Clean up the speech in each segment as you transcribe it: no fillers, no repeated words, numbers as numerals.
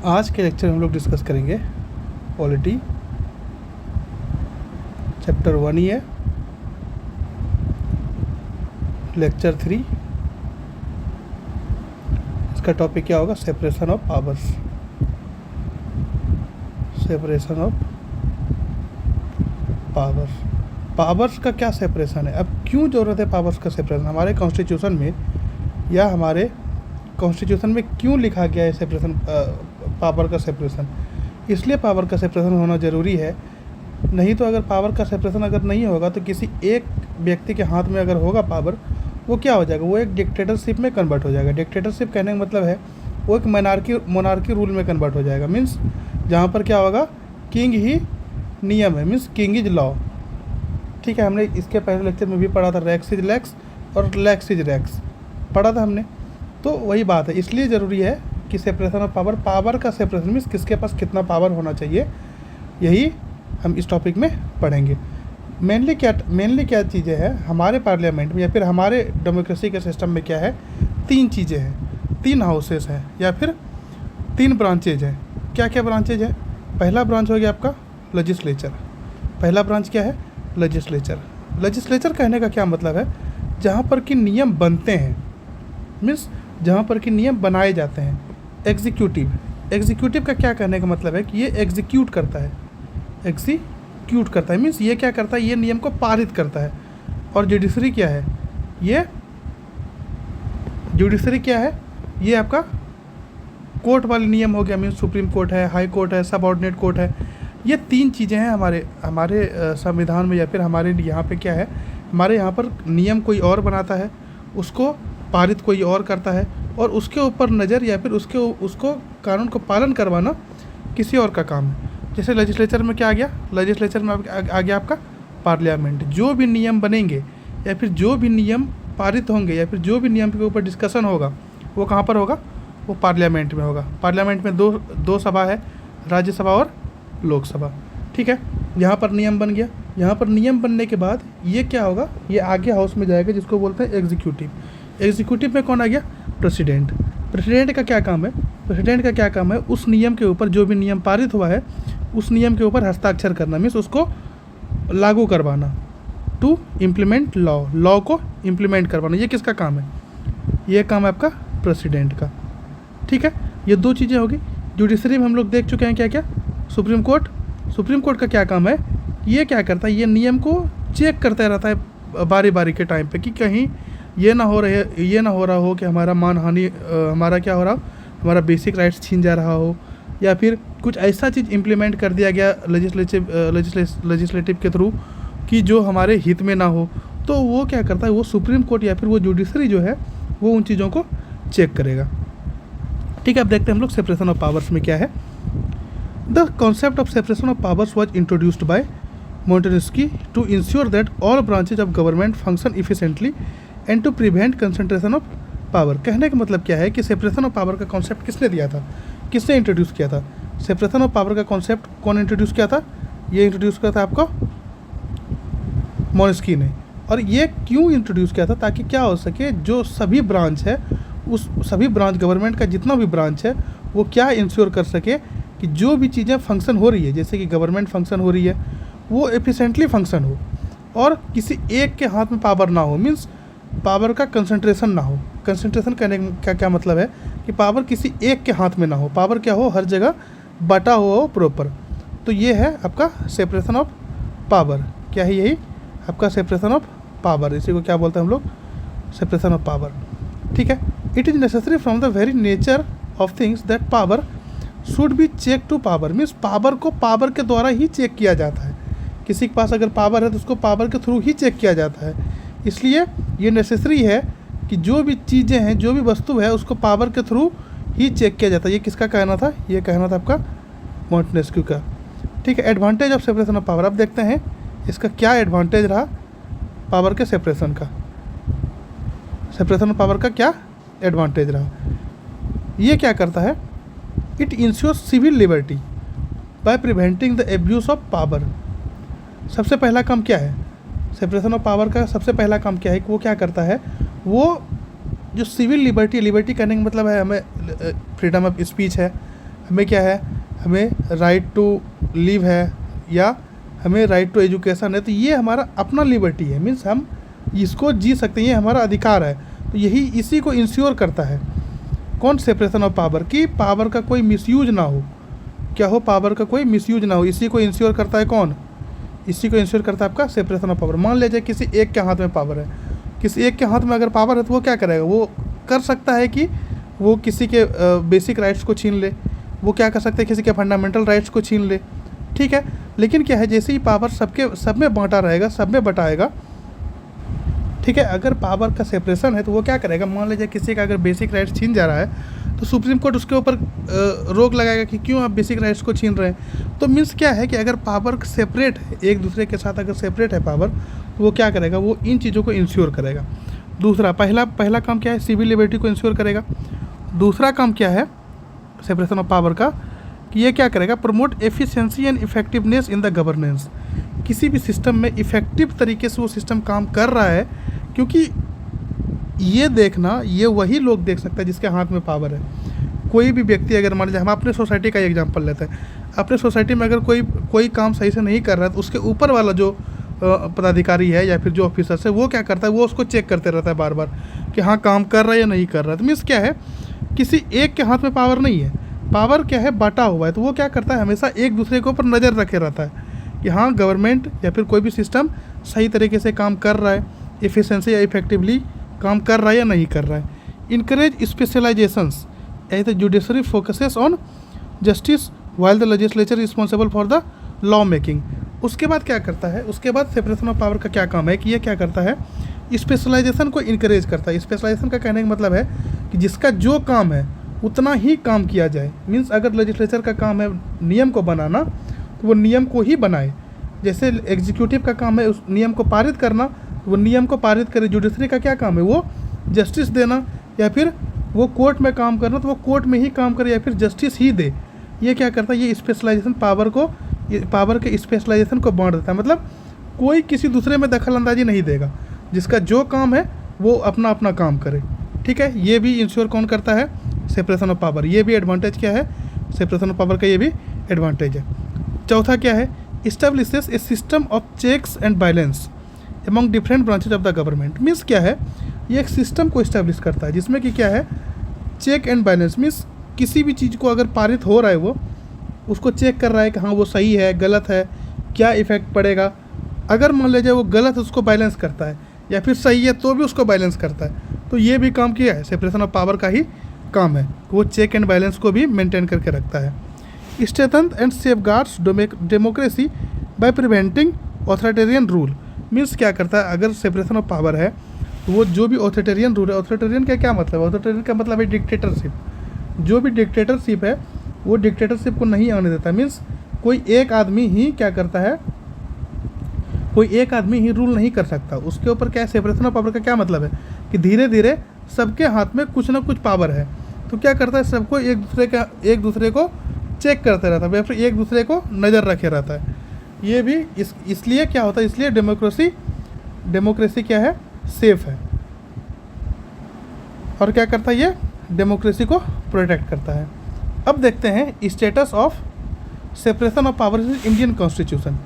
आज के लेक्चर में हम लोग डिस्कस करेंगे पॉलिटी चैप्टर 1 ही है, लेक्चर 3। इसका टॉपिक क्या होगा? Separation of powers. Separation of powers. Powers का क्या सेपरेशन है? अब क्यों ज़रूरत है पावर्स का सेपरेशन? हमारे कॉन्स्टिट्यूशन में या हमारे कॉन्स्टिट्यूशन में क्यों लिखा गया है सेपरेशन, पावर का सेपरेशन? इसलिए पावर का सेपरेशन होना ज़रूरी है। नहीं तो अगर पावर का सेपरेशन अगर नहीं होगा तो किसी एक व्यक्ति के हाथ में अगर होगा पावर, वो क्या हो जाएगा? वो एक डिक्टेटरशिप में कन्वर्ट हो जाएगा। डिक्टेटरशिप कहने का मतलब है वो एक मोनार्की रूल में कन्वर्ट हो जाएगा। मीन्स जहाँ पर क्या होगा, किंग ही नियम है, मीन्स किंग इज लॉ। ठीक है, हमने इसके पहले लेक्चर में भी पढ़ा था रेक्स इज लेक्स और लेक्स इज रेक्स पढ़ा था हमने। तो वही बात है, इसलिए ज़रूरी है कि सेपरेशन ऑफ पावर। पावर का सेपरेशन मीन्स किसके पास कितना पावर होना चाहिए, यही हम इस टॉपिक में पढ़ेंगे। मेनली क्या चीज़ें हैं हमारे पार्लियामेंट में या फिर हमारे डेमोक्रेसी के सिस्टम में? क्या है? 3 चीज़ें हैं, 3 हाउसेस हैं या फिर 3 ब्रांचेज हैं। क्या क्या ब्रांचेज है? पहला ब्रांच हो गया आपका लेजिस्लेचर। पहला ब्रांच क्या है? लेजिस्लेचर। लेजिस्लेचर कहने का क्या मतलब है? जहाँ पर कि नियम बनते हैं, मीन्स जहाँ पर कि नियम बनाए जाते हैं। एग्जीक्यूटिव का क्या कहने का मतलब है कि ये एग्जीक्यूट करता है। एग्जीक्यूट करता है मीन्स ये क्या करता है? ये नियम को पारित करता है। और जुडिशरी क्या है? ये आपका कोर्ट वाले नियम हो गया, मीन्स सुप्रीम कोर्ट है, हाई कोर्ट है, सबऑर्डिनेट कोर्ट है। ये 3 चीज़ें हैं हमारे संविधान में या फिर हमारे यहाँ पे क्या है, हमारे यहाँ पर नियम कोई और बनाता है, उसको पारित कोई और करता है, और उसके ऊपर नज़र या फिर उसको कानून को पालन करवाना किसी और का काम है। जैसे लेजिस्लेचर में क्या आ गया? लेजिस्लेचर में आ गया आपका पार्लियामेंट। जो भी नियम बनेंगे या फिर जो भी नियम पारित होंगे या फिर जो भी नियम के ऊपर डिस्कशन होगा, वो कहाँ पर होगा? वो पार्लियामेंट में होगा। पार्लियामेंट में दो सभा है, राज्यसभा और लोकसभा। ठीक है, यहाँ पर नियम बन गया। यहाँ पर नियम बनने के बाद ये क्या होगा? ये आगे हाउस में जाएगा, जिसको बोलते हैं एग्जीक्यूटिव। एग्जीक्यूटिव में कौन आ गया? प्रेसिडेंट। प्रेसिडेंट का क्या काम है? प्रेसिडेंट का क्या काम है? उस नियम के ऊपर, जो भी नियम पारित हुआ है, उस नियम के ऊपर हस्ताक्षर करना, मीन्स उसको लागू करवाना। टू इम्प्लीमेंट लॉ को इम्प्लीमेंट करवाना। ये किसका काम है? ये काम है आपका प्रेसिडेंट का। ठीक है, ये 2 चीज़ें होगी। जुडिशरी में हम लोग देख चुके हैं क्या क्या? सुप्रीम कोर्ट का क्या काम है? ये क्या करता है? ये नियम को चेक करता रहता है बारी बारी के टाइम पे कि कहीं ये ना हो रहा हो कि हमारा मानहानि, हमारा क्या हो रहा हो, हमारा बेसिक राइट्स छीन जा रहा हो, या फिर कुछ ऐसा चीज़ इम्प्लीमेंट कर दिया गया लेजिस्लेटिव के थ्रू कि जो हमारे हित में ना हो। तो वो क्या करता है? वो सुप्रीम कोर्ट या फिर वो जुडिशरी जो है वो उन चीज़ों को चेक करेगा। ठीक है, अब देखते हैं हम लोग सेपरेशन ऑफ पावर्स में क्या है। The concept of separation of powers was introduced by Montesquieu to ensure that all branches of government function efficiently and to prevent concentration of power. कहने का मतलब क्या है कि सेपरेशन ऑफ पावर का कॉन्सेप्ट किसने दिया था, किसने इंट्रोड्यूस किया था? सेपरेशन ऑफ पावर का कॉन्सेप्ट कौन इंट्रोड्यूस किया था? ये इंट्रोड्यूस किया था आपको मोंटेस्क्यू ने। और ये क्यों इंट्रोड्यूस किया था? ताकि क्या हो सके, जो सभी ब्रांच है, उस सभी ब्रांच, गवर्नमेंट का जितना भी ब्रांच है, वो क्या इंश्योर कर सके कि जो भी चीज़ें फंक्शन हो रही है, जैसे कि गवर्नमेंट फंक्शन हो रही है, वो एफिशिएंटली फंक्शन हो और किसी एक के हाथ में पावर ना हो। मीन्स पावर का कंसंट्रेशन ना हो। कंसंट्रेशन करने का क्या मतलब है कि पावर किसी एक के हाथ में ना हो, पावर क्या हो, हर जगह बटा हो प्रॉपर। तो ये है आपका सेपरेशन ऑफ पावर। क्या है? यही आपका सेपरेशन ऑफ पावर। इसी को क्या बोलते हैं हम लोग? Separation of power. ठीक है, it is necessary from the very nature of things that power should be check to power. Means power को पावर के द्वारा ही चेक किया जाता है। किसी के पास अगर पावर है तो उसको पावर के थ्रू ही चेक किया जाता है। इसलिए ये नेसेसरी है कि जो भी चीज़ें हैं, जो भी वस्तु है, उसको पावर के थ्रू ही चेक किया जाता है। ये किसका कहना था? ये कहना था आपका मोंटेस्क्यू का। ठीक है, advantage of separation of power. अब देखते हैं इसका क्या एडवांटेज रहा पावर के सेपरेशन का। सेपरेशन ऑफ पावर का क्या एडवांटेज रहा? ये क्या करता है? It ensures civil liberty by preventing the abuse of power. सबसे पहला काम क्या है? सेपरेशन ऑफ पावर का सबसे पहला काम क्या है कि वो क्या करता है? वो जो सिविल लिबर्टी करने का मतलब है, हमें फ्रीडम ऑफ स्पीच है, हमें क्या है, हमें राइट टू लिव है या हमें राइट टू एजुकेशन है, तो ये हमारा अपना लिबर्टी है, मीन्स हम इसको जी सकते हैं, ये हमारा अधिकार है। तो यही इसी को इंश्योर करता है कौन, सेपरेशन ऑफ पावर, कि पावर का कोई मिसयूज ना हो, क्या हो, पावर का कोई मिसयूज ना हो, इसी को इंश्योर करता है कौन, इसी को इंश्योर करता है आपका सेपरेशन ऑफ पावर। मान लीजिए किसी एक के हाथ में पावर है, किसी एक के हाथ में अगर पावर है तो वो क्या करेगा, वो कर सकता है कि वो किसी के बेसिक राइट्स को छीन ले, वो क्या कर सकते हैं, किसी के फंडामेंटल राइट्स को छीन ले, ठीक है। लेकिन क्या है, जैसे ही पावर सब में बांटा रहेगा, सब में बटाएगा, ठीक है। अगर पावर का सेपरेशन है तो वो क्या करेगा, मान लीजिए किसी का अगर बेसिक राइट्स छीन जा रहा है तो सुप्रीम कोर्ट उसके ऊपर रोक लगाएगा कि क्यों आप बेसिक राइट्स को छीन रहे हैं। तो मीन्स क्या है कि अगर पावर सेपरेट है, एक दूसरे के साथ अगर सेपरेट है पावर, तो वो क्या करेगा, वो इन चीज़ों को इंश्योर करेगा। दूसरा पहला काम क्या है, सिविल लिबर्टी को इंश्योर करेगा। दूसरा काम क्या है सेपरेशन ऑफ पावर का, कि ये क्या करेगा, promote efficiency and effectiveness in the governance. किसी भी सिस्टम में इफेक्टिव तरीके से वो सिस्टम काम कर रहा है, क्योंकि ये देखना, ये वही लोग देख सकता है जिसके हाथ में पावर है। कोई भी व्यक्ति अगर मान लीजिए, हम अपने सोसाइटी का एग्जांपल लेते हैं, अपने सोसाइटी में अगर कोई काम सही से नहीं कर रहा है तो उसके ऊपर वाला जो पदाधिकारी है या फिर जो ऑफिसर्स है, वो क्या करता है, वो उसको चेक करते रहता है बार बार कि हाँ काम कर रहा है या नहीं कर रहा है। तो मीन्स क्या है, किसी एक के हाथ में पावर नहीं है, पावर क्या है, बांटा हुआ है। तो वो क्या करता है, हमेशा एक दूसरे के ऊपर नज़र रखे रहता है कि हाँ गवर्नमेंट या फिर कोई भी सिस्टम सही तरीके से काम कर रहा है, इफिशिएंसी या इफेक्टिवली काम कर रहा है या नहीं कर रहा है। Encourage specialisations as the judiciary focuses on justice while the legislature responsible for the law making. उसके बाद क्या करता है, उसके बाद सेपरेशन ऑफ पावर का क्या काम है कि ये क्या करता है, स्पेशलाइजेशन को इनकरेज करता है। स्पेशलाइजेशन का कहने का मतलब है कि जिसका जो काम है उतना ही काम किया जाए। मीन्स अगर लेजिस्लेचर का काम है नियम को बनाना, तो वो नियम को ही बनाए। जैसे एग्जीक्यूटिव का काम है उस नियम को पारित करना, तो वो नियम को पारित करे। जुडिशरी का क्या काम है, वो जस्टिस देना, या फिर वो कोर्ट में काम करना तो वो कोर्ट में ही काम करे या फिर जस्टिस ही दे। ये क्या करता है, ये स्पेशलाइजेशन पावर के स्पेशलाइजेशन को बांट देता है। मतलब कोई किसी दूसरे में दखल अंदाजी नहीं देगा, जिसका जो काम है वो अपना अपना काम करे, ठीक है। ये भी इंश्योर कौन करता है, सेपरेशन ऑफ पावर। ये भी एडवांटेज क्या है, सेपरेशन ऑफ पावर का ये भी एडवांटेज है। चौथा क्या है, establishes a system of checks and balance among different branches of the government. Means क्या है, ये एक सिस्टम को इस्टेब्लिश करता है जिसमें कि क्या है, चेक एंड बैलेंस। मीन्स किसी भी चीज़ को अगर पारित हो रहा है वो उसको चेक कर रहा है कि हाँ वो सही है गलत है, क्या इफेक्ट पड़ेगा। अगर मान लीजिए वो गलत है उसको बैलेंस करता है, या फिर सही है तो भी उसको बैलेंस करता है। तो ये भी काम किया है, सेपरेशन ऑफ पावर का ही काम है, वो चेक एंड बैलेंस को भी मेंटेन करके रखता है। Strengthen and safeguards democracy by preventing authoritarian rule. Means क्या करता है, अगर सेपरेशन ऑफ पावर है तो वो जो भी ऑथोरिटेरियन रूल है, ऑथोरिटेरियन का क्या मतलब है, ऑथोरिटेरियन का मतलब है डिक्टेटरशिप। जो भी डिक्टेटरशिप है वो डिक्टेटरशिप को नहीं आने देता। मीन्स कोई एक आदमी ही क्या करता है, कोई एक आदमी ही रूल नहीं कर सकता। उसके ऊपर क्या है, सेपरेशन ऑफ पावर का क्या मतलब है कि धीरे धीरे सबके हाथ में कुछ ना कुछ पावर है। तो क्या करता है, सबको एक दूसरे को चेक करते रहता है, या फिर एक दूसरे को नज़र रखे रहता है। ये भी इसलिए क्या होता है, इसलिए डेमोक्रेसी क्या है, सेफ है। और क्या करता है, ये डेमोक्रेसी को प्रोटेक्ट करता है। अब देखते हैं status of separation of power in Indian constitution.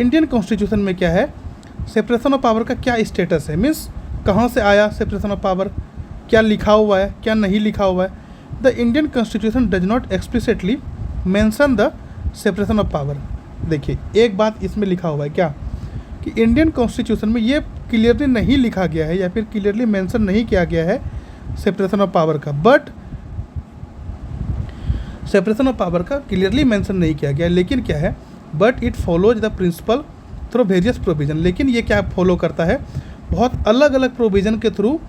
Indian constitution में क्या है, सेपरेशन ऑफ पावर का क्या स्टेटस है। मीन्स कहाँ से आया सेपरेशन ऑफ पावर, क्या लिखा हुआ है, क्या नहीं लिखा हुआ है। The Indian constitution does not explicitly mention the separation of power. देखिए एक बात इसमें लिखा हुआ है क्या, कि इंडियन कॉन्स्टिट्यूशन में ये क्लियरली नहीं लिखा गया है या फिर क्लियरली मेंशन नहीं किया गया है सेपरेशन ऑफ पावर का। बट सेपरेशन ऑफ पावर का क्लियरली मेंशन नहीं किया गया, लेकिन क्या है, but it follows the principle through various provision. लेकिन ये क्या फॉलो करता है, बहुत अलग अलग प्रोविज़न के थ्रू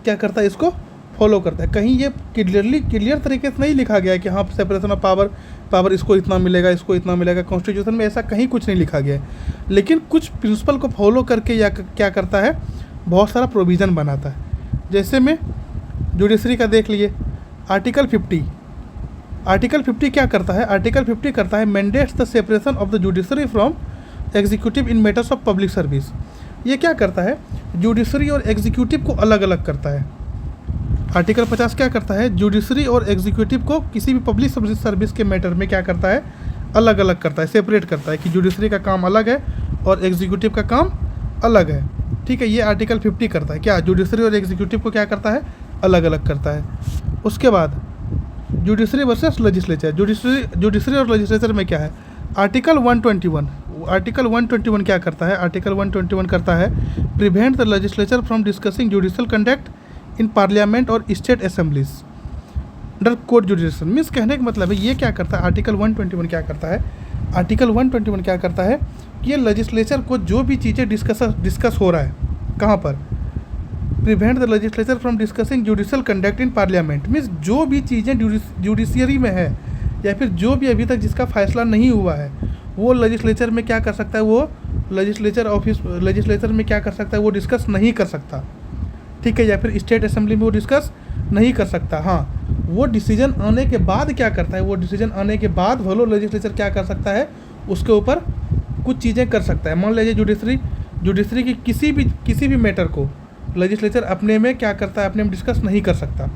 क्या करता है, इसको फॉलो करता है। कहीं ये क्लियर तरीके से नहीं लिखा गया है कि हाँ सेपरेशन ऑफ पावर इसको इतना मिलेगा, इसको इतना मिलेगा। कॉन्स्टिट्यूशन में ऐसा कहीं कुछ नहीं लिखा गया है, लेकिन कुछ प्रिंसिपल को फॉलो करके या क्या करता है, बहुत सारा प्रोविज़न बनाता है। जैसे में जुडिशरी का देख लिए, आर्टिकल 50 क्या करता है, आर्टिकल 50 करता है mandates the separation of the judiciary from executive in matters of public service. ये क्या करता है, जुडिशरी और एग्जीक्यूटिव को अलग अलग करता है। आर्टिकल 50 क्या करता है, जुडिशरी और एग्जीक्यूटिव को किसी भी पब्लिक सर्विस के मैटर में क्या करता है, अलग अलग करता है, सेपरेट करता है कि जुडिशरी का काम अलग है और एग्जीक्यूटिव का काम अलग है। ठीक है, ये आर्टिकल 50 करता है, क्या जुडिशरी और एग्जीक्यूटिव को क्या करता है, अलग अलग करता है। उसके बाद जुडिशरी वर्सेस लेजिस्लेचर, जुडिशरी और लेजिस्लेचर में क्या है, आर्टिकल 121, आर्टिकल 121 क्या करता है, आर्टिकल 121 करता है prevent the legislature from discussing judicial conduct in parliament और state assemblies under court जुडिशन। Means कहने का मतलब है ये क्या करता है, आर्टिकल 121 क्या करता है, आर्टिकल 121 क्या करता है कि ये लेजिस्लेचर को जो भी चीज़ें डिस्कस हो रहा है, कहाँ पर, prevent the legislature from discussing judicial conduct in parliament. Means जो भी चीज़ें जुडिशियरी में है या फिर जो भी अभी तक जिसका फैसला नहीं हुआ है वो लेजिस्लेचर में क्या कर सकता है, वो लेजिस्लेचर में क्या कर सकता है, वो डिस्कस नहीं कर सकता। ठीक है, या फिर स्टेट असेंबली में वो डिस्कस नहीं कर सकता। हाँ, वो डिसीजन आने के बाद क्या करता है, वो डिसीजन आने के बाद भलो लेजिस्लेचर क्या कर सकता है, उसके ऊपर कुछ चीज़ें कर सकता है। मान लीजिए जुडिशरी की किसी भी मैटर को लेजिस्लेचर अपने में क्या करता है, अपने में डिस्कस नहीं कर सकता।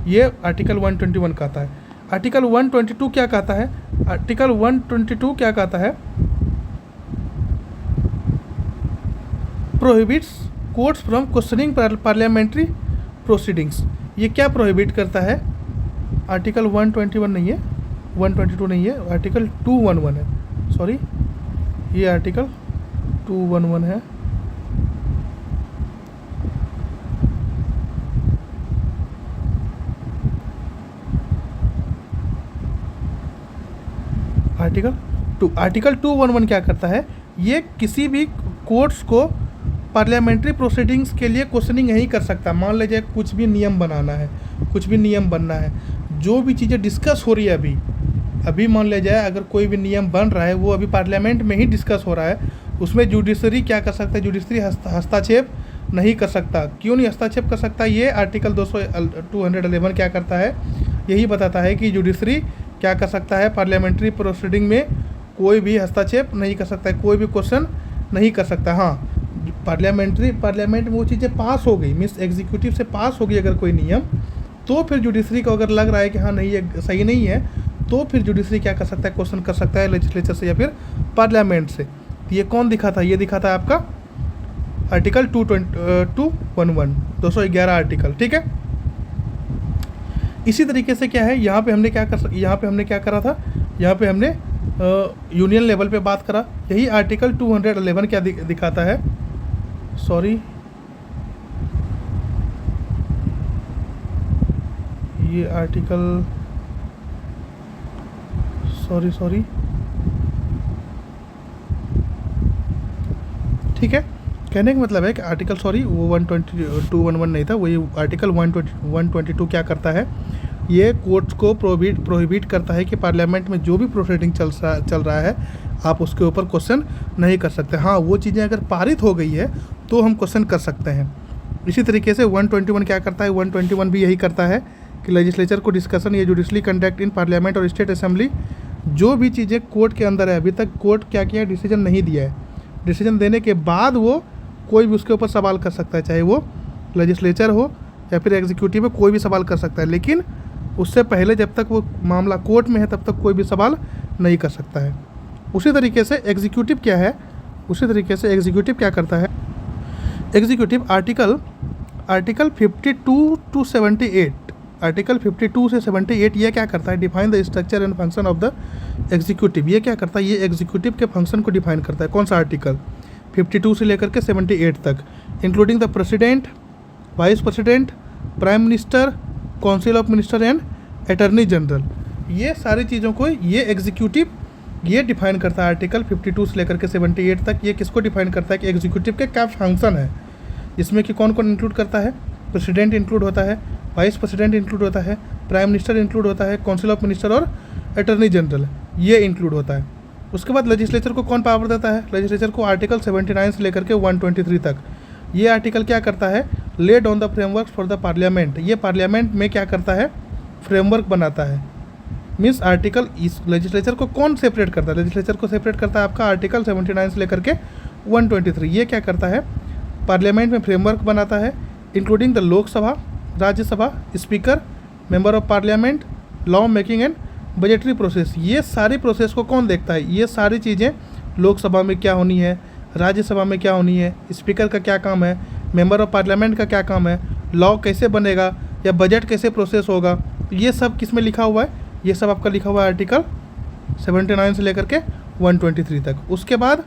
ये आर्टिकल 121 कहता है। आर्टिकल 122 क्या कहता है, आर्टिकल 122 क्या कहता है, prohibits courts from questioning parliamentary proceedings. ये क्या प्रोहिबिट करता है, आर्टिकल 121 नहीं है, 122 नहीं है, आर्टिकल 211 है, सॉरी ये आर्टिकल 211 है। आर्टिकल 211 क्या करता है, ये किसी भी कोर्ट्स को पार्लियामेंट्री प्रोसीडिंग्स के लिए क्वेश्चनिंग नहीं कर सकता। मान लीजिए कुछ भी नियम बनाना है, कुछ भी नियम बनना है, जो भी चीज़ें डिस्कस हो रही है अभी मान लिया जाए अगर कोई भी नियम बन रहा है वो अभी पार्लियामेंट में ही डिस्कस हो रहा है, उसमें जुडिशरी क्या कर सकता है, जुडिशरी हस्तक्षेप नहीं कर सकता। क्यों नहीं हस्तक्षेप कर सकता, ये आर्टिकल 211 क्या करता है, यही बताता है कि जुडिशरी क्या कर सकता है, पार्लियामेंट्री प्रोसीडिंग में कोई भी हस्तक्षेप नहीं कर सकता है, कोई भी क्वेश्चन नहीं कर सकता। हाँ, पार्लियामेंट में वो चीज़ें पास हो गई, मीन्स एग्जीक्यूटिव से पास हो गई अगर कोई नियम, तो फिर जुडिशरी को अगर लग रहा है कि हाँ नहीं ये सही नहीं है, तो फिर जुडिशरी क्या कर सकता है, क्वेश्चन कर सकता है लेजिस्लेचर से या फिर पार्लियामेंट से। ये कौन दिखा था, ये दिखा था आपका आर्टिकल 211 आर्टिकल। ठीक है, इसी तरीके से क्या है, यहाँ पे हमने क्या करा था, यहाँ पे हमने यूनियन लेवल पे बात करा। यही आर्टिकल 211 क्या दिखाता है, सॉरी ये आर्टिकल सॉरी ठीक है, कहने का मतलब है कि आर्टिकल वो 12211 नहीं था, वही आर्टिकल 122 क्या करता है, ये कोर्ट्स को प्रोहिबिट करता है कि पार्लियामेंट में जो भी प्रोसीडिंग चल रहा है आप उसके ऊपर क्वेश्चन नहीं कर सकते। हाँ, वो चीज़ें अगर पारित हो गई है तो हम क्वेश्चन कर सकते हैं। इसी तरीके से 121 क्या करता है, 121 भी यही करता है कि लेजिस्लेचर को डिस्कशन या जुडिशली कंडक्ट इन पार्लियामेंट और स्टेट असेंबली, जो भी चीज़ें कोर्ट के अंदर है, अभी तक कोर्ट क्या किया, डिसीजन नहीं दिया है, डिसीजन देने के बाद वो कोई भी उसके ऊपर सवाल कर सकता है, चाहे वो लेजिस्लेचर हो या फिर एग्जीक्यूटिव में, कोई भी सवाल कर सकता है। लेकिन उससे पहले जब तक वो मामला कोर्ट में है तब तक कोई भी सवाल नहीं कर सकता है। उसी तरीके से एग्जीक्यूटिव क्या है, एग्जीक्यूटिव क्या करता है, एग्जीक्यूटिव आर्टिकल 52 to 78, आर्टिकल 52 से 78 ये क्या करता है, define the structure and function of the executive. ये क्या करता है, ये एग्जीक्यूटिव के फंक्शन को डिफाइन करता है। कौन सा आर्टिकल, 52 से लेकर के 78 तक, including the president, vice president, prime minister, council of minister and attorney general. ये सारी चीज़ों को ये एग्जीक्यूटिव ये डिफाइन करता है। आर्टिकल 52 से लेकर के 78 तक ये किसको डिफाइन करता है कि एग्जीक्यूटिव के क्या फंक्शन है, इसमें कि कौन कौन इंक्लूड करता है, प्रेसिडेंट इंक्लूड होता है, वाइस प्रेसिडेंट इंक्लूड होता है, प्राइम मिनिस्टर इंक्लूड होता है, काउंसिल ऑफ मिनिस्टर और अटर्नी जनरल ये इंक्लूड होता है। उसके बाद लेजिस्लेचर को कौन पावर देता है, लेजिस्लेचर को आर्टिकल 79 से लेकर के 123 तक ये आर्टिकल क्या करता है, laid on the framework for the parliament. ये पार्लियामेंट में क्या करता है, फ्रेमवर्क बनाता है। मीन्स आर्टिकल इस लेजिस्लेचर को कौन सेपरेट करता है, लेजिस्लेचर को सेपरेट करता है आपका आर्टिकल 79 से लेकर के 123। ये क्या करता है, पार्लियामेंट में फ्रेमवर्क बनाता है, including the Lok Sabha, Rajya Sabha, speaker, member of parliament, law making and budgetary process. ये सारी प्रोसेस को कौन देखता है? ये सारी चीज़ें लोकसभा में क्या होनी है, राज्यसभा में क्या होनी है, स्पीकर का क्या काम है, मेंबर ऑफ पार्लियामेंट का क्या काम है, लॉ कैसे बनेगा या बजट कैसे प्रोसेस होगा, ये सब किस में लिखा हुआ है? ये सब आपका लिखा हुआ है आर्टिकल 79 से लेकर के 123 तक। उसके बाद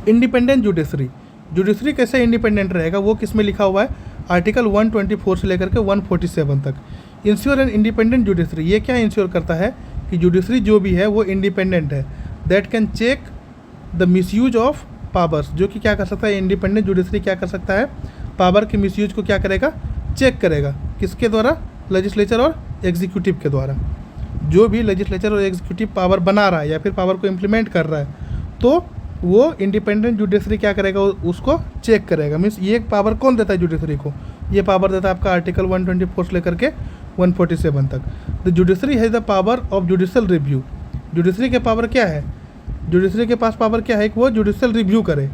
इंडिपेंडेंट जुडिशरी, जुडिशरी कैसे इंडिपेंडेंट रहेगा वो किस में लिखा हुआ है? आर्टिकल 124 से लेकर के 147 तक। इंश्योर एन इंडिपेंडेंट जुडिशरी, ये क्या इंश्योर करता है कि जुडिशरी जो भी है वो इंडिपेंडेंट है, that can check the misuse of powers, जो कि क्या कर सकता है? इंडिपेंडेंट जुडिशरी क्या कर सकता है? पावर के मिसयूज को क्या करेगा? चेक करेगा। किसके द्वारा? लेजिस्लेचर और एग्जीक्यूटिव के द्वारा। जो भी लेजिस्लेचर और एग्जीक्यूटिव पावर बना रहा है या फिर पावर को इम्प्लीमेंट कर रहा है, तो वो इंडिपेंडेंट जुडिशरी क्या करेगा? उसको चेक करेगा। मीन्स ये पावर कौन देता है जुडिशरी को? ये पावर देता है आपका आर्टिकल 124 से लेकर के 147 तक। The judiciary has the power of judicial review, judiciary के पावर क्या है? जुडिशरी के पास पावर क्या है कि वो जुडिशियल रिव्यू करे,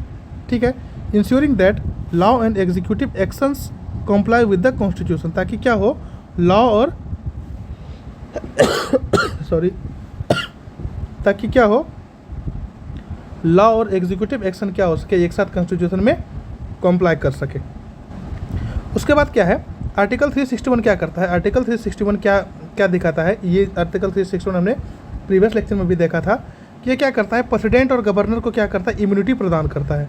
ठीक है। Ensuring that law and executive actions comply with the constitution, ताकि क्या हो? लॉ और सॉरी ताकि क्या हो? लॉ और एग्जीक्यूटिव एक्शन क्या हो सके, एक साथ कॉन्स्टिट्यूशन में कॉम्प्लाई कर सके। उसके बाद क्या है? आर्टिकल 361 क्या करता है? आर्टिकल 361 क्या दिखाता है? ये आर्टिकल 361 हमने प्रीवियस लेक्चर में भी देखा था कि ये क्या करता है? प्रेसिडेंट और गवर्नर को क्या करता है? इम्यूनिटी प्रदान करता है।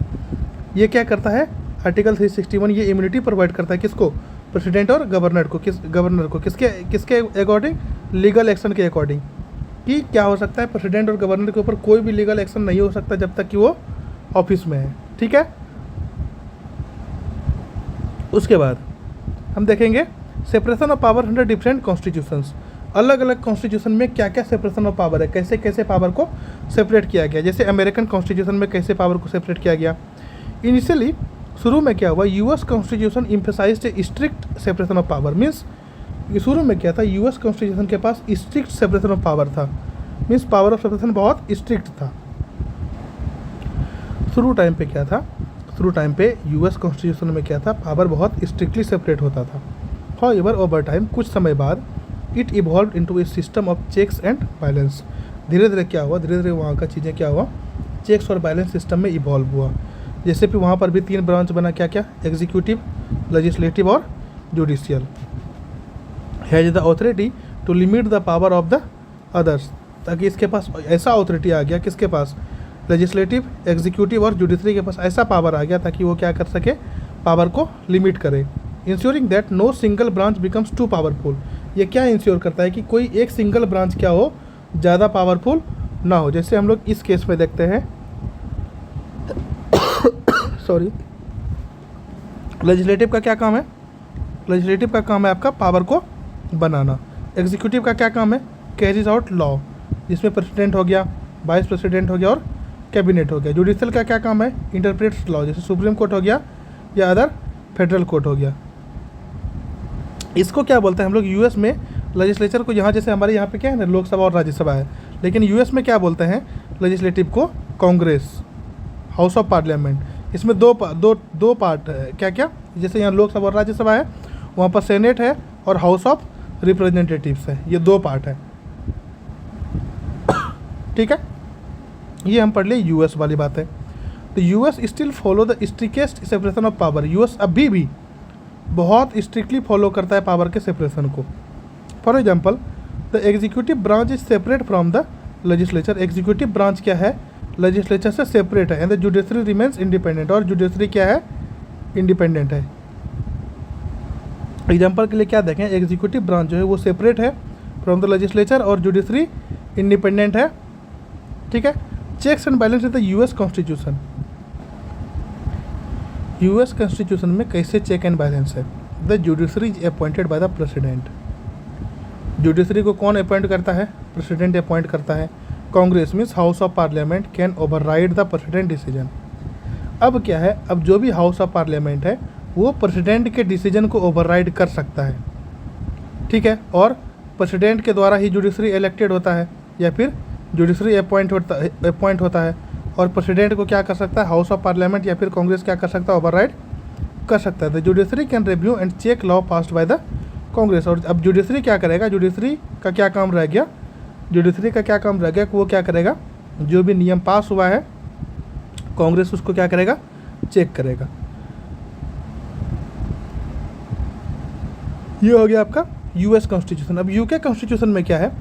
ये क्या करता है? आर्टिकल 361 ये इम्यूनिटी प्रोवाइड करता है किसको? प्रेसिडेंट और गवर्नर को। गवर्नर को किसके अकॉर्डिंग? लीगल एक्शन के अकॉर्डिंग। कि क्या हो सकता है? प्रेसिडेंट और गवर्नर के ऊपर कोई भी लीगल एक्शन नहीं हो सकता जब तक कि वो ऑफिस में है, ठीक है। उसके बाद हम देखेंगे separation of power under different constitutions. अलग अलग कॉन्स्टिट्यूशन में क्या क्या सेपरेशन ऑफ पावर है, कैसे कैसे पावर को सेपरेट किया गया। जैसे अमेरिकन कॉन्स्टिट्यूशन में कैसे पावर को सेपरेट किया गया। इनिशियली शुरू में क्या हुआ? US constitution emphasised a strict separation of power. Means शुरू में क्या था? यूएस कॉन्स्टिट्यूशन के पास स्ट्रिक्ट सेपरेशन ऑफ पावर था। मीन्स पावर ऑफ सेपरेशन बहुत स्ट्रिक्ट था। शुरू टाइम पे क्या था? शुरू टाइम पे यूएस कॉन्स्टिट्यूशन में क्या था? पावर बहुत स्ट्रिक्टली सेपरेट होता था। हाउएवर ओवर टाइम, कुछ समय बाद it evolve into a system of checks and balance. धीरे धीरे क्या हुआ? धीरे धीरे वहाँ का चीज़ें क्या हुआ? चेक्स और बैलेंस सिस्टम में इवॉल्व हुआ। जैसे कि वहाँ पर भी 3 ब्रांच बना, क्या क्या? एग्जीक्यूटिव, लेजिस्लेटिव और judicial. Has the authority to limit the power of the others, ताकि इसके पास ऐसा अथॉरिटी आ गया, किसके पास? लेजिस्लेटिव, एग्जीक्यूटिव और जुडिशरी के पास ऐसा पावर आ गया ताकि वो क्या कर सके? पावर को लिमिट करे। Ensuring that no single branch becomes too powerful. ये क्या इंश्योर करता है कि कोई एक सिंगल ब्रांच क्या हो? ज़्यादा पावरफुल ना हो। जैसे हम लोग इस केस में देखते हैं सॉरी, लेजिस्लेटिव का क्या काम है? लेजिस्लेटिव का काम है आपका पावर को बनाना। एग्जीक्यूटिव का क्या काम है? कैरीज आउट लॉ, जिसमें प्रेसिडेंट हो गया, वाइस प्रेसिडेंट हो गया और कैबिनेट हो गया। जुडिशियल का क्या काम है? इंटरप्रेट्स लॉ, जैसे सुप्रीम कोर्ट हो गया या अदर फेडरल कोर्ट हो गया। इसको क्या बोलते हैं हम लोग यूएस में? लेजिस्लेचर को, यहाँ जैसे हमारे यहाँ पे क्या है ना, लोकसभा और राज्यसभा है, लेकिन यूएस में क्या बोलते हैं? लेजिस्लेटिव को कांग्रेस, हाउस ऑफ पार्लियामेंट। इसमें दो पार्ट है, क्या क्या? जैसे यहाँ लोकसभा और राज्यसभा है, वहाँ पर सेनेट है और हाउस ऑफ रिप्रेजेंटेटिव्स है। ये 2 पार्ट है, ठीक है। ये हम पढ़ लिए यूएस वाली बात है। तो US still follow the strictest separation of power. US अभी भी बहुत स्ट्रिक्टली फॉलो करता है पावर के सेपरेशन को। For example, the executive branch is separate from the legislature. Executive branch क्या है? लेजिस्लेचर से सेपरेट है। And the judiciary remains independent, और जुडिशरी क्या है? इंडिपेंडेंट है। एग्जाम्पल के लिए क्या देखें? एग्जीक्यूटिव ब्रांच जो है वो सेपरेट है फ्रॉम द लेजिस्लेचर और जुडिशरी इंडिपेंडेंट है, ठीक है। Checks and balance in the US Constitution. US Constitution में कैसे चेक एंड बैलेंस है? The judiciary is appointed by the president. Judiciary को कौन अपॉइंट करता है? प्रेसिडेंट अपॉइंट करता है। Congress means house of parliament can override the president decision. अब क्या है? अब जो भी हाउस ऑफ पार्लियामेंट है वो प्रेसिडेंट के डिसीजन को ओवरराइड कर सकता है, ठीक है। और प्रेसिडेंट के द्वारा ही जुडिशरी इलेक्टेड होता है या फिर जुडिशरी अपॉइंट होता है। और प्रेसिडेंट को क्या कर सकता है? हाउस ऑफ पार्लियामेंट या फिर कांग्रेस क्या कर सकता है? ओवरराइड कर सकता है। The judiciary can review and check law passed by the Congress. और अब जुडिशरी क्या करेगा, जुडिशरी का क्या काम रह गया, जुडिशरी का क्या काम रह गया कि वो क्या करेगा, जो भी नियम पास हुआ है कांग्रेस उसको क्या करेगा, चेक करेगा। ये हो गया आपका यूएस कॉन्स्टिट्यूशन। अब यूके कॉन्स्टिट्यूशन में क्या है,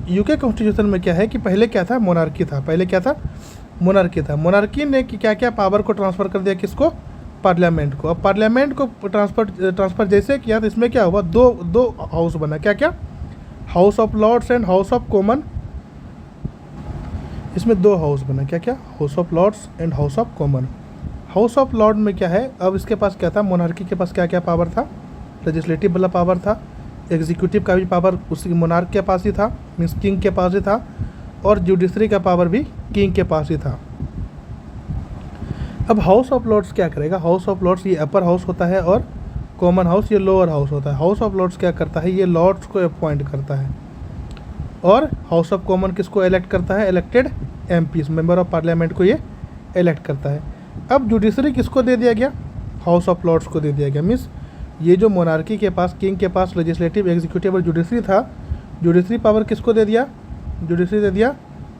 यूके कॉन्स्टिट्यूशन में क्या है कि पहले क्या था, मोनार्की था। पहले क्या था, मोनार्की था। मोनार्की ने कि क्या क्या पावर को ट्रांसफ़र कर दिया, किसको, पार्लियामेंट को। अब पार्लियामेंट को ट्रांसफ़र जैसे किया तो इसमें क्या हुआ, दो हाउस बना, क्या क्या, house of lords and house of common. इसमें दो हाउस बना, क्या क्या, house of lords and house of common. House of lord में क्या है, अब इसके पास क्या था, मोनार्की के पास क्या क्या पावर था, लेजिस्लेटिव वाला पावर था, एग्जीक्यूटिव का भी पावर उसी मोनार्क के पास ही था, मीन्स किंग के पास ही था, और जुडिशरी का पावर भी किंग के पास ही था। अब हाउस ऑफ लॉर्ड्स क्या करेगा, हाउस ऑफ लॉर्ड्स ये अपर हाउस होता है और कॉमन हाउस ये लोअर हाउस होता है। हाउस ऑफ लॉर्ड्स क्या करता है, ये लॉर्ड्स को अपॉइंट करता है, और हाउस ऑफ कॉमन किसको इलेक्ट करता है, elected MPs, member of parliament को ये इलेक्ट करता है। अब जुडिशरी किसको दे दिया गया, हाउस ऑफ लॉर्ड्स को दे दिया गया। मीन्स ये जो मोनार्की के पास, किंग के पास लेजिस्लेटिव, एग्जीक्यूटिव और जुडिशरी था, जुडिशरी पावर किसको दे दिया, जुडिशरी दे दिया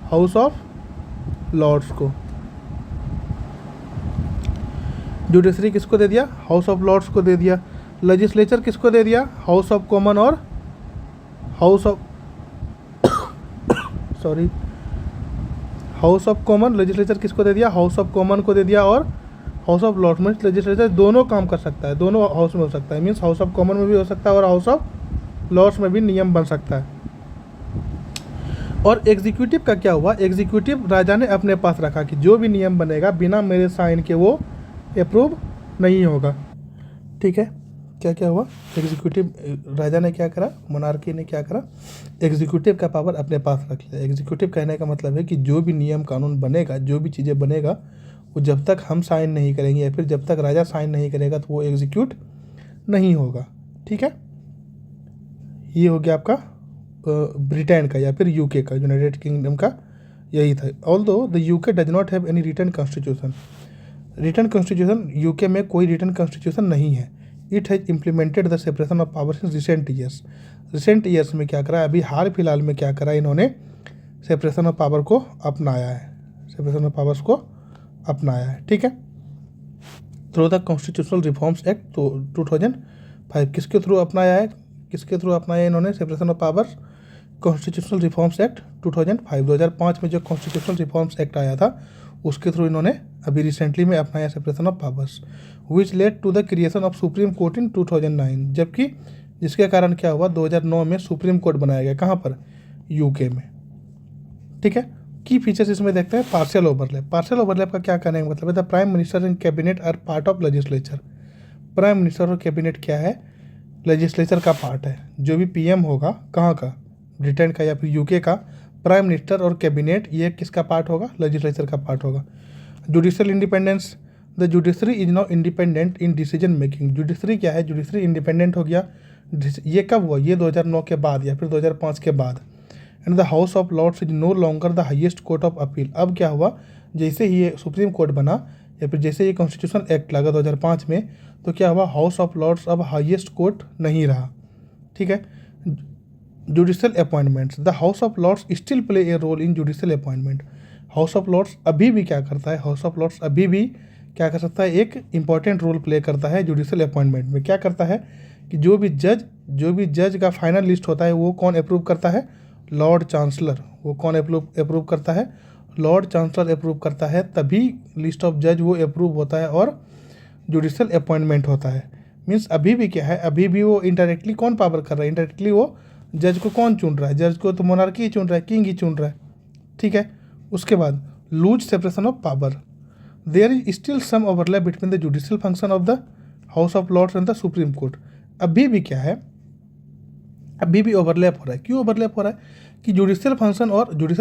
हाउस ऑफ लॉर्ड्स को। जुडिशरी किसको दे दिया, हाउस ऑफ लॉर्ड्स को दे दिया। लेजिस्लेचर किसको दे दिया, हाउस ऑफ कॉमन और house of sorry house of common. Legislature किसको दे दिया, हाउस ऑफ कॉमन को दे दिया, और हाउस ऑफ लॉर्ड्स में लेजिस्लेचर दोनों काम कर सकता है, दोनों हाउस में हो सकता है। मीन्स हाउस ऑफ कॉमन में भी हो सकता है और हाउस ऑफ लॉर्ड्स में भी नियम बन सकता है। और एग्जीक्यूटिव का क्या हुआ, एग्जीक्यूटिव राजा ने अपने पास रखा कि जो भी नियम बनेगा बिना मेरे साइन के वो अप्रूव नहीं होगा। ठीक है, क्या क्या हुआ, एग्जीक्यूटिव राजा ने क्या करा, मोनार्की ने क्या करा, एग्जीक्यूटिव का पावर अपने पास रख लिया। एग्जीक्यूटिव कहने का मतलब है कि जो भी नियम कानून बनेगा, जो भी चीज़ें बनेगा, वो जब तक हम साइन नहीं करेंगे या फिर जब तक राजा साइन नहीं करेगा तो वो एग्जीक्यूट नहीं होगा। ठीक है, ये हो गया आपका ब्रिटेन का या फिर यूके का, यूनाइटेड किंगडम का यही था। Although the UK does not have any written constitution, written constitution UK में कोई रिटन कॉन्स्टिट्यूशन नहीं है। It has implemented the separation of powers in recent years. Recent years में क्या करा, अभी हाल फिलहाल में क्या करा, इन्होंने सेपरेशन ऑफ पावर को अपनाया है, सेपरेशन ऑफ पावर्स को अपनाया है। ठीक है, through the constitutional reforms act 2005, किसके थ्रू अपनाया है, किसके थ्रू अपनाया इन्होंने separation of powers, constitutional reforms act 2005, 2005 में जो कॉन्स्टिट्यूशनल रिफॉर्म्स एक्ट आया था उसके थ्रू इन्होंने अभी रिसेंटली में अपनाया separation of powers, which led to the creation of supreme court in 2009, जबकि जिसके कारण क्या हुआ, 2009 में सुप्रीम कोर्ट बनाया गया, कहाँ पर, यूके में। ठीक है, की फीचर्स इसमें देखते हैं, पार्शियल ओवरलैप। पार्शियल ओवरलैप का क्या कहने का मतलब है, the prime minister and cabinet are part of legislature. Prime minister और कैबिनेट क्या है, लेजिस्लेचर का पार्ट है। जो भी पीएम होगा, कहाँ का, ब्रिटेन का या फिर यूके का, प्राइम मिनिस्टर और कैबिनेट ये किसका पार्ट होगा, लेजिस्लेचर का पार्ट होगा। Judicial independence, the judiciary is now independent in decision making. Judiciary क्या है, जुडिशरी इंडिपेंडेंट हो गया। ये कब हुआ, ये 2009 के बाद या फिर 2005 के बाद। And the house of lords is no longer the highest court of appeal. अब क्या हुआ, जैसे ही ये सुप्रीम कोर्ट बना या फिर जैसे ये कॉन्स्टिट्यूशन एक्ट लगा 2005 में, तो क्या हुआ, हाउस ऑफ लॉर्ड्स अब हाईएस्ट कोर्ट नहीं रहा। ठीक है, judicial appointments, the house of lords still play a role in judicial appointment. House of lords अभी भी क्या करता है, हाउस ऑफ लॉर्ड्स अभी भी क्या कर सकता है, एक इंपॉर्टेंट रोल प्ले करता है जुडिशियल अपॉइंटमेंट में। क्या करता है कि जो भी जज का फाइनल लिस्ट होता है वो कौन अप्रूव करता है, लॉर्ड चांसलर। वो कौन अप्रूव करता है, लॉर्ड चांसलर अप्रूव करता है, तभी लिस्ट ऑफ जज वो अप्रूव होता है और जुडिशियल अपॉइंटमेंट होता है। मीन्स अभी भी क्या है, अभी भी वो इनडायरेक्टली कौन पावर कर रहा है, इनडायरेक्टली वो जज को कौन चुन रहा है, जज को तो मोनार्की ही चुन रहा है, किंग ही चुन रहा है। ठीक है, उसके बाद loose separation of power, there is still some overlap between the judicial function of the house of lords and the supreme court. अभी भी क्या है, अभी भी ओवरलैप हो रहा है। क्यों ओवरलैप हो रहा है कि जुडिशियल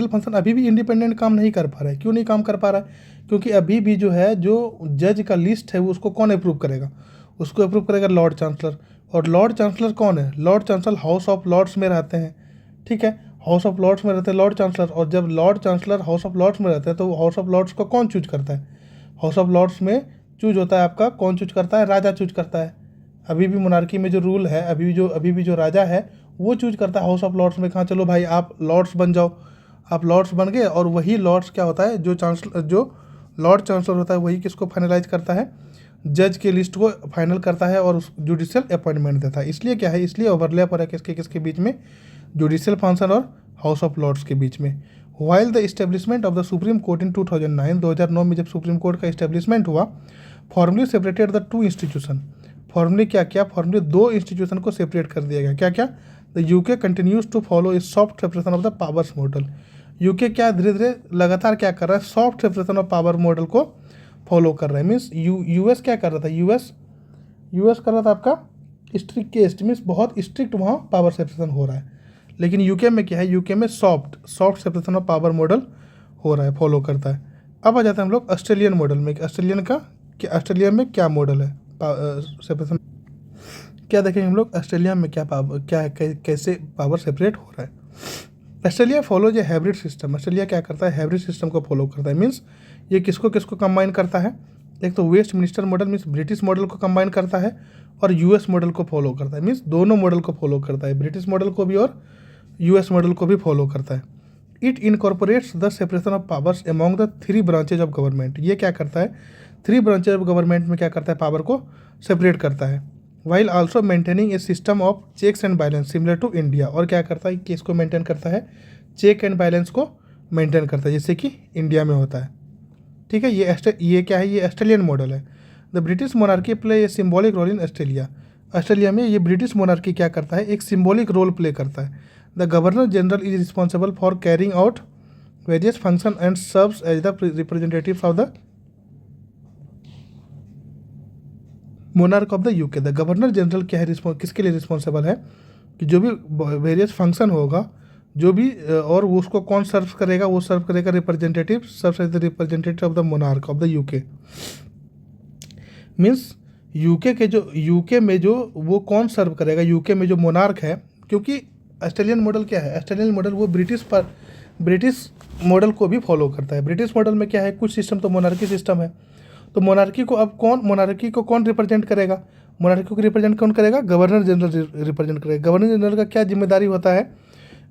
फंक्शन अभी भी इंडिपेंडेंट काम नहीं कर पा रहा है। क्यों नहीं काम कर पा रहा है, क्योंकि अभी भी जो है, जो जज का लिस्ट है वो उसको कौन अप्रूव करेगा, उसको अप्रूव करेगा लॉर्ड चांसलर। और लॉर्ड चांसलर कौन है, lord chancellor house of lords में रहते हैं। ठीक है, हाउस ऑफ लॉर्ड्स में रहते हैं लॉर्ड चांसलर, और जब lord chancellor house of lords में रहते हैं तो हाउस ऑफ लॉर्ड्स को कौन चूज करता है, हाउस ऑफ लॉर्ड्स में चूज होता है आपका, कौन चूज करता है? राजा चूज करता है। अभी भी मोनार्की में जो रूल है, अभी भी जो राजा है वो चूज करता है हाउस ऑफ लॉर्ड्स में, कहाँ चलो भाई आप लॉर्ड्स बन जाओ। आप लॉर्ड्स बन गए और वही लॉर्ड्स क्या होता है, जो लॉर्ड चांसलर होता है वही किसको फाइनलाइज करता है? जज के लिस्ट को फाइनल करता है और जुडिशियल अपॉइंटमेंट देता है। इसलिए क्या है, इसलिए ओवरलैप हो रहा है किसके बीच में? जुडिशियल फंक्शन और हाउस ऑफ लॉर्ड्स के बीच में। While the establishment of the supreme court in 2009 में जब सुप्रीम कोर्ट का इस्टेब्लिशमेंट हुआ, formally separated the two institution. Formally क्या किया? फॉर्मली दो इंस्टीट्यूशन को सेपरेट कर दिया गया। क्या क्या? The UK continues to follow a soft separation of the powers model. UK क्या धीरे धीरे लगातार क्या कर रहा है? Soft separation of power model को फॉलो कर रहा है। मीन्स यूएस क्या कर रहा था? यूएस कर रहा था आपका स्ट्रिक्ट, मीन्स बहुत स्ट्रिक्ट वहाँ पावर सेपरेशन हो रहा है। लेकिन यूके में क्या है? यूके में soft separation of power model हो रहा है, फॉलो करता है। अब आ जाते हैं हम लोग ऑस्ट्रेलियन मॉडल में। ऑस्ट्रेलिया में क्या मॉडल है सेपरेशन? क्या देखेंगे हम लोग ऑस्ट्रेलिया में क्या है, कैसे पावर सेपरेट हो रहा है। ऑस्ट्रेलिया फॉलोज ए हाइब्रिड सिस्टम। ऑस्ट्रेलिया क्या करता है? हाइब्रिड सिस्टम को फॉलो करता है। मीन्स ये किसको किसको कंबाइन करता है? एक तो Westminster model means British model को कंबाइन करता है और यूएस मॉडल को फॉलो करता है। मीन्स दोनों मॉडल को फॉलो करता है, ब्रिटिश मॉडल को भी और यूएस मॉडल को भी फॉलो करता है। It incorporates the separation of powers among the three branches of government. ये क्या करता है? थ्री ब्रांचेज ऑफ गवर्नमेंट में क्या करता है? पावर को सेपरेट करता है। While also maintaining a system of checks and balance similar to India. और क्या करता है कि इसको मेंटेन करता है? चेक एंड बैलेंस को मेंटेन करता है, जैसे कि इंडिया में होता है। ठीक है, ये क्या है? ये ऑस्ट्रेलियन मॉडल है। The British monarchy play a symbolic role in Australia. Australia में ये ब्रिटिश मोनार्की क्या करता है? एक सिम्बॉलिक रोल प्ले करता है। The governor general is responsible for carrying out various function and serves as the representative of the monarch of the UK. The governor general क्या है? किसके लिए रिस्पॉन्सिबल है? कि जो भी वेरियस फंक्शन होगा, जो भी और उसको कौन सर्व करेगा? वो सर्व करेगा representative, serve as the representative of the monarch of the UK. Means UK में जो वो कौन सर्व करेगा? यूके में जो मोनार्क है, क्योंकि ऑस्ट्रेलियन मॉडल क्या है? ऑस्ट्रेलियन मॉडल वो ब्रिटिश मॉडल को भी फॉलो करता है। ब्रिटिश मॉडल में क्या है? कुछ सिस्टम तो मोनार्की सिस्टम है, तो मोनार्की को कौन रिप्रेजेंट करेगा? मोनार्की को रिप्रेजेंट कौन करेगा? गवर्नर जनरल रिप्रेजेंट करेगा। गवर्नर जनरल का क्या जिम्मेदारी होता है?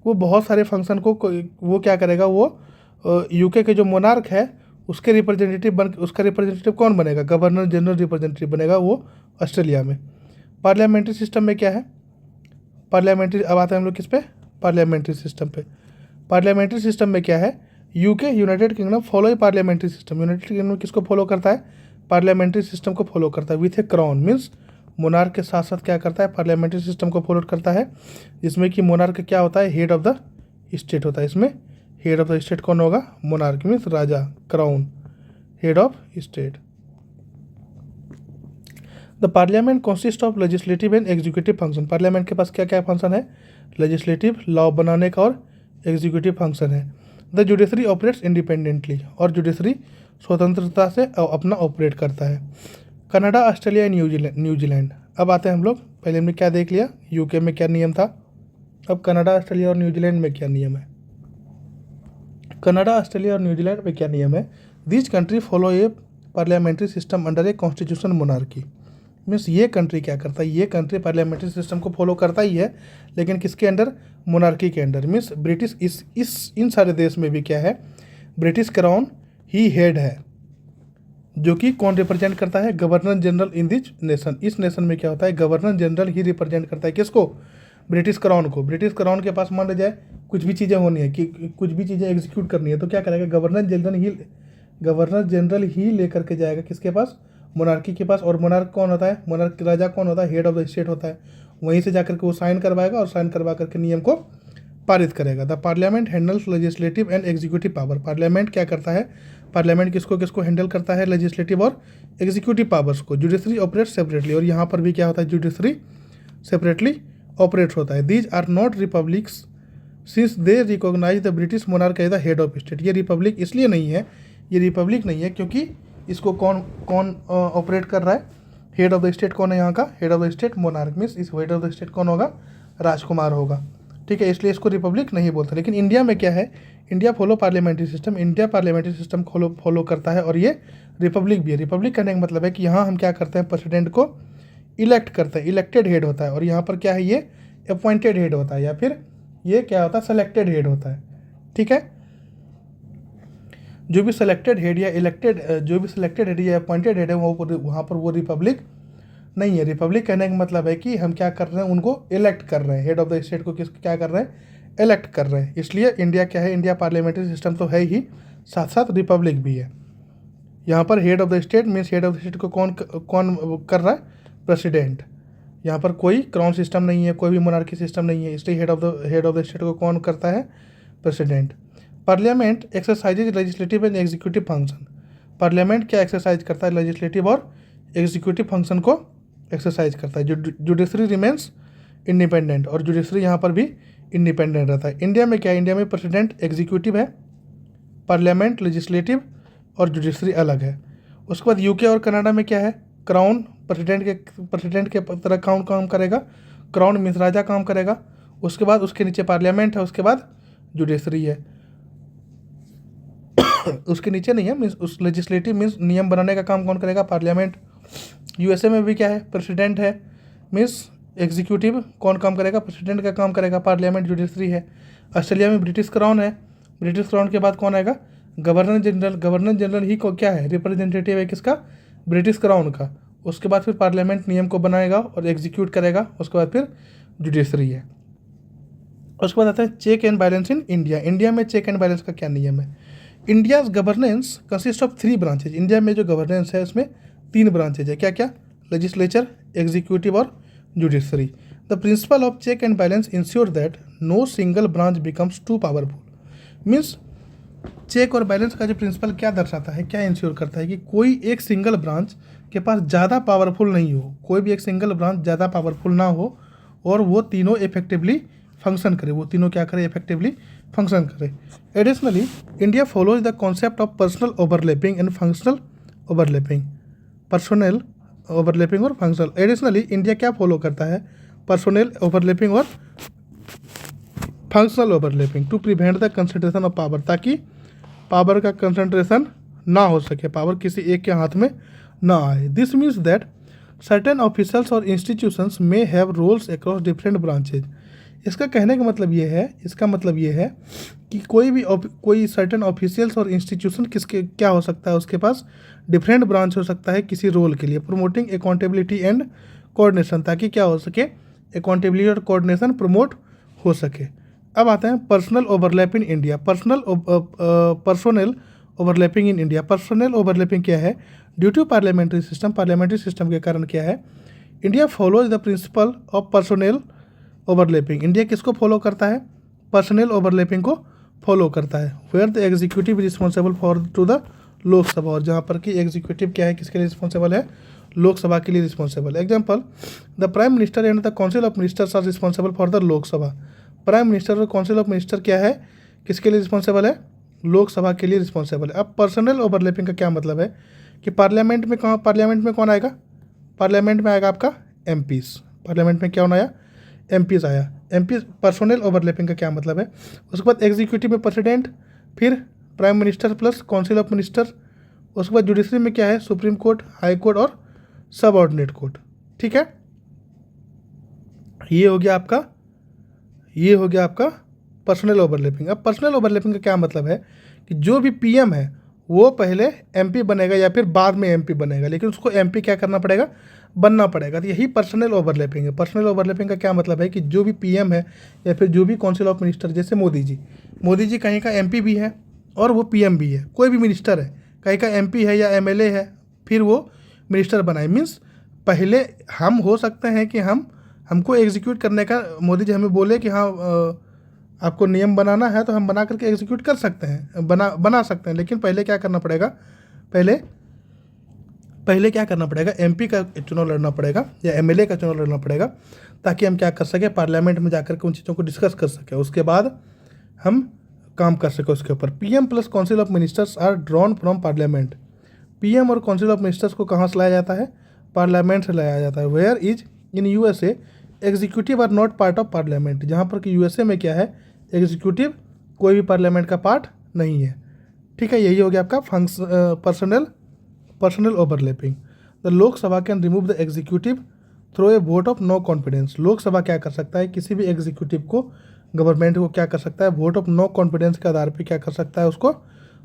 वो बहुत सारे फंक्शन को वो क्या करेगा? वो यूके के जो मोनार्क है उसका रिप्रेजेंटेटिव कौन बनेगा? गवर्नर जनरल रिप्रेजेंटेटिव बनेगा वो ऑस्ट्रेलिया में। पार्लियामेंट्री सिस्टम में क्या है? अब आते हैं हम लोग किस पे? पार्लियामेंट्री सिस्टम पे। पार्लियामेंट्री सिस्टम में क्या है? यूके यूनाइटेड किंगडम फॉलो ए पार्लियामेंट्री सिस्टम। यूनाइटेड किंगडम किसको फॉलो करता है? पार्लियामेंट्री सिस्टम को फॉलो करता है with A crown. Means monarch के साथ साथ क्या करता है? पार्लियामेंट्री सिस्टम को फॉलो करता है, जिसमें कि मोनार्क क्या होता है? हेड ऑफ द स्टेट होता है। इसमें हेड ऑफ द स्टेट कौन होगा? Monarch means Raja, crown, head of state. The parliament consist of legislative and executive function. Parliament के पास क्या क्या फंक्शन है? लेजिस्लेटिव, लॉ बनाने का, और एग्जीक्यूटिव फंक्शन है। The judiciary operates independently. और जुडिशरी स्वतंत्रता से अपना ऑपरेट करता है। Canada, Australia, New Zealand. अब आते हैं हम लोग, पहले हमने क्या देख लिया? यूके में क्या नियम था। अब कनाडा, ऑस्ट्रेलिया और न्यूजीलैंड में क्या नियम है? कनाडा, ऑस्ट्रेलिया और न्यूजीलैंड में क्या नियम है? This country follow A parliamentary system under a constitution monarchy. Means ये कंट्री क्या करता है? ये कंट्री पार्लियामेंट्री सिस्टम को फॉलो करता ही है, लेकिन किसके अंडर? मोनार्की के अंडर। मीन्स ब्रिटिश इन सारे देश में भी क्या है? ब्रिटिश क्राउन ही हेड है, जो कि कौन रिप्रेजेंट करता है? Governor general in this nation. इस नेशन में क्या होता है? गवर्नर जनरल ही रिप्रेजेंट करता है किसको? ब्रिटिश क्राउन को। ब्रिटिश क्राउन के पास मान जाए कुछ भी चीज़ें होनी है, कि कुछ भी चीज़ें एग्जीक्यूट करनी है, तो क्या करेगा? गवर्नर जनरल ही लेकर के जाएगा किसके पास? मोनार्की के पास। और मोनार्क कौन होता है? मोनार्क राजा कौन होता है? हेड ऑफ द स्टेट होता है। वहीं से जाकर के वो साइन करवाएगा और साइन करवा करके नियम को पारित करेगा। The parliament handles legislative and executive power. Parliament क्या करता है? पार्लियामेंट किसको किसको हैंडल करता है? लेजिस्लेटिव और एग्जीक्यूटिव पावर्स को। Judiciary operate separately. और यहाँ पर भी क्या होता है? जुडिशरी सेपरेटली ऑपरेट होता है। These are not republics since they recognize the British monarch as the head of state. ये रिपब्लिक इसलिए नहीं है, ये रिपब्लिक नहीं है क्योंकि इसको कौन ऑपरेट कर रहा है? हेड ऑफ द स्टेट कौन है यहाँ का? Head of the state monarch. Means इस हेड ऑफ द स्टेट कौन होगा? राजकुमार होगा। ठीक है, इसलिए इसको रिपब्लिक नहीं बोलते। लेकिन इंडिया में क्या है, India follow parliamentary system, India parliamentary system follow करता है, और ये रिपब्लिक भी है। रिपब्लिक करने का मतलब है कि यहाँ हम क्या करते हैं, प्रेसिडेंट को इलेक्ट करते हैं, इलेक्टेड हेड होता है, और यहाँ पर क्या है, ये अपॉइंटेड हेड होता है, या फिर ये क्या होता है, सेलेक्टेड हेड होता है। ठीक है, जो भी सिलेक्टेड हेड या इलेक्टेड, जो भी सिलेक्टेड हेड या अपॉइंटेड हेड है वो वहाँ पर वो रिपब्लिक नहीं है। रिपब्लिक कहने का मतलब है कि हम क्या कर रहे हैं, उनको इलेक्ट कर रहे हैं, हेड ऑफ द स्टेट को क्या कर रहे हैं, इलेक्ट कर रहे हैं। इसलिए इंडिया क्या है, इंडिया पार्लियामेंट्री सिस्टम तो है ही, साथ साथ रिपब्लिक भी है। यहाँ पर head of the state means head of the state को कौन कौन कर रहा है, प्रेसिडेंट। यहाँ पर कोई क्राउन सिस्टम नहीं है, कोई भी मोनार्की सिस्टम नहीं है, इसलिए हेड ऑफ द स्टेट को कौन करता है, president. Parliament exercises legislative and executive function. Parliament क्या एक्सरसाइज करता है, लेजिस्लेटिव और एग्जीक्यूटिव फंक्शन को एक्सरसाइज करता है। जुडिशरी रिमेंस इंडिपेंडेंट, और जुडिशरी यहाँ पर भी इंडिपेंडेंट रहता है। इंडिया में क्या है, इंडिया में प्रेसिडेंट एग्जीक्यूटिव है, पार्लियामेंट लेजिस्लेटिव और जुडिशरी अलग है। उसके बाद यूके और कनाडा में क्या है, क्राउन प्रेसिडेंट के तरह काम करेगा, क्राउन मीन्स राजा काम करेगा, उसके बाद उसके नीचे पार्लियामेंट है, उसके बाद जुडिशरी है। उसके नीचे नहीं है, मीन्स उस लेजिस्लेटिव मीन्स नियम बनाने का काम कौन करेगा, पार्लियामेंट। यूएसए में भी क्या है, प्रेसिडेंट है, मीन्स एग्जीक्यूटिव कौन काम करेगा, प्रेसिडेंट का काम करेगा, पार्लियामेंट जुडिशरी है। ऑस्ट्रेलिया में ब्रिटिश क्राउन है, ब्रिटिश क्राउन के बाद कौन आएगा, गवर्नर जनरल। गवर्नर जनरल ही को क्या है, रिप्रेजेंटेटिव है किसका, ब्रिटिश क्राउन का। उसके बाद फिर पार्लियामेंट नियम को बनाएगा और एग्जीक्यूट करेगा, उसके बाद फिर जुडिशरी है। उसके बाद आता है check and balance in India. India में चेक एंड बैलेंस का क्या नियम है, India's governance consist of 3 branches. India में जो गवर्नेंस है उसमें 3 ब्रांचेज है, क्या क्या, लेजिस्लेचर, एग्जीक्यूटिव और judiciary. The principle of check and balance ensure that no single branch becomes too powerful. Means check और बैलेंस का जो प्रिंसिपल क्या दर्शाता है, क्या इंश्योर करता है कि कोई एक सिंगल ब्रांच के पास ज़्यादा पावरफुल नहीं हो, कोई भी एक सिंगल ब्रांच ज़्यादा पावरफुल ना हो, और वो तीनों इफेक्टिवली फंक्शन करे, वो तीनों क्या करे, इफेक्टिवली फंक्शन करे। Additionally India follows the concept of personal overlapping and functional overlapping. Personal overlapping और फंक्शनल। एडिशनली इंडिया क्या फॉलो करता है, पर्सनल ओवरलैपिंग और functional overlapping to prevent the concentration of power, ताकि पावर का कंसंट्रेशन ना हो सके, पावर किसी एक के हाथ में ना आए। This means that certain officers और institutions may have roles across different branches. इसका कहने का मतलब ये है, इसका मतलब ये है कि कोई सर्टेन ऑफिशियल्स और इंस्टीट्यूशन किसके क्या हो सकता है, उसके पास डिफरेंट ब्रांच हो सकता है किसी रोल के लिए। प्रोमोटिंग अकाउंटेबिलिटी एंड कोऑर्डिनेशन, ताकि क्या हो सके, अकाउंटेबिलिटी और कोऑर्डिनेशन प्रमोट हो सके। अब आता है personal overlap in India. Personnel overlapping in India. Personal overlapping क्या है, ड्यू टू पार्लियामेंट्री सिस्टम के कारण क्या है, India follows the principle of personal overlapping. India किसको फॉलो करता है, पर्सनल ओवरलैपिंग को फॉलो करता है। Where the executive responsible for to the Lok Sabha, और जहाँ पर कि एग्जीक्यूटिव क्या है, किसके लिए रिस्पॉन्सिबल है, लोकसभा के लिए responsible. Example, the prime minister and the council of ministers are responsible for the Lok Sabha. Prime minister और काउंसिल ऑफ मिनिस्टर क्या है, किसके लिए रिस्पॉन्सिबल है, लोकसभा के लिए रिस्पॉन्सिबल है। अब पर्सनल ओवरलैपिंग का क्या मतलब है कि पार्लियामेंट में कौन आएगा, पार्लियामेंट में आएगा आपका एमपीज। पार्लियामेंट में क्या आया, एमपीज आया। एमपीज पर्सनल ओवरलैपिंग का क्या मतलब है। उसके बाद एग्जीक्यूटिव में प्रेसिडेंट, फिर prime minister plus council of minister. उसके बाद जुडिशरी में क्या है, सुप्रीम कोर्ट, हाई कोर्ट और सब ऑर्डिनेट कोर्ट। ठीक है, ये हो गया आपका पर्सनल ओवरलैपिंग। अब पर्सनल ओवरलैपिंग का क्या मतलब है कि जो भी पीएम है वो पहले एमपी बनेगा या फिर बाद में एमपी बनेगा, लेकिन उसको एमपी क्या करना पड़ेगा, बनना पड़ेगा। तो यही पर्सनल ओवरलैपिंग है। पर्सनल ओवरलैपिंग का क्या मतलब है कि जो भी पीएम है या फिर जो भी काउंसिल ऑफ मिनिस्टर, जैसे मोदी जी कहीं का एमपी भी है और वो पीएम भी है। कोई भी मिनिस्टर है कहीं का एमपी है या एमएलए है, फिर वो मिनिस्टर बनाए। मीन्स पहले हम हो सकते हैं कि हमको एग्जीक्यूट करने का मोदी जी हमें बोले कि हाँ आपको नियम बनाना है, तो हम बना करके एग्जीक्यूट कर सकते हैं, बना सकते हैं। लेकिन पहले क्या करना पड़ेगा, पहले क्या करना पड़ेगा, एमपी का चुनाव लड़ना पड़ेगा या एमएलए का चुनाव लड़ना पड़ेगा, ताकि हम क्या कर सकें, पार्लियामेंट में जाकर के उन चीज़ों को डिस्कस कर सकें। उसके बाद हम काम कर सकें उसके ऊपर। PM plus council of ministers are drawn from parliament. PM और काउंसिल ऑफ मिनिस्टर्स को कहाँ से लाया जाता है, पार्लियामेंट से लाया जाता है। Where is in USA executive are not part of parliament, जहाँ पर कि यूएसए में क्या है, एग्जीक्यूटिव कोई भी पार्लियामेंट का पार्ट नहीं है। ठीक है, यही हो गया आपका personal overlapping. The Lok Sabha can remove the executive through a vote of no confidence. Lok Sabha क्या कर सकता है, किसी भी एग्जीक्यूटिव को, गवर्नमेंट को क्या कर सकता है, वोट ऑफ नो कॉन्फिडेंस के आधार पे क्या कर सकता है, उसको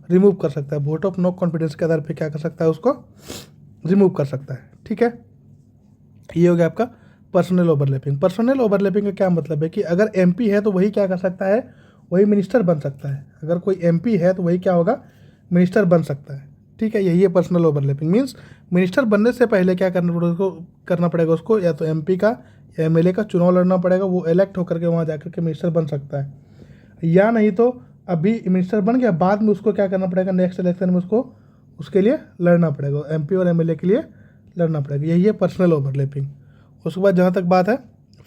रिमूव कर सकता है। वोट ऑफ नो कॉन्फिडेंस के आधार पे क्या कर सकता है, उसको रिमूव कर सकता है। ठीक है, ये हो गया आपका पर्सनल ओवरलैपिंग। पर्सनल ओवरलैपिंग का क्या मतलब है कि अगर एमपी है तो वही क्या कर सकता है, वही मिनिस्टर बन सकता है। अगर कोई एमपी है तो वही क्या होगा, मिनिस्टर बन सकता है। ठीक है, यही है पर्सनल ओवरलैपिंग। मीन्स मिनिस्टर बनने से पहले क्या करना पड़ेगा उसको, या तो एमपी का या एमएलए का चुनाव लड़ना पड़ेगा, वो इलेक्ट होकर के वहाँ जाकर के मिनिस्टर बन सकता है। या नहीं तो अभी मिनिस्टर बन गया, बाद में उसको क्या करना पड़ेगा, नेक्स्ट इलेक्शन में उसको उसके लिए लड़ना पड़ेगा, एमपी और एमएलए के लिए लड़ना पड़ेगा। यही है पर्सनल ओवरलैपिंग। उसके बाद जहाँ तक बात है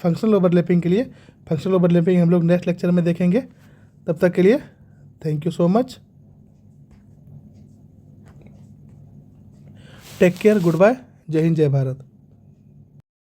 फंक्शनल ओवरलैपिंग के लिए, फंक्शनल ओवरलैपिंग हम लोग नेक्स्ट लेक्चर में देखेंगे। तब तक के लिए thank you so much, take care, good bye, जय हिंद, जय भारत।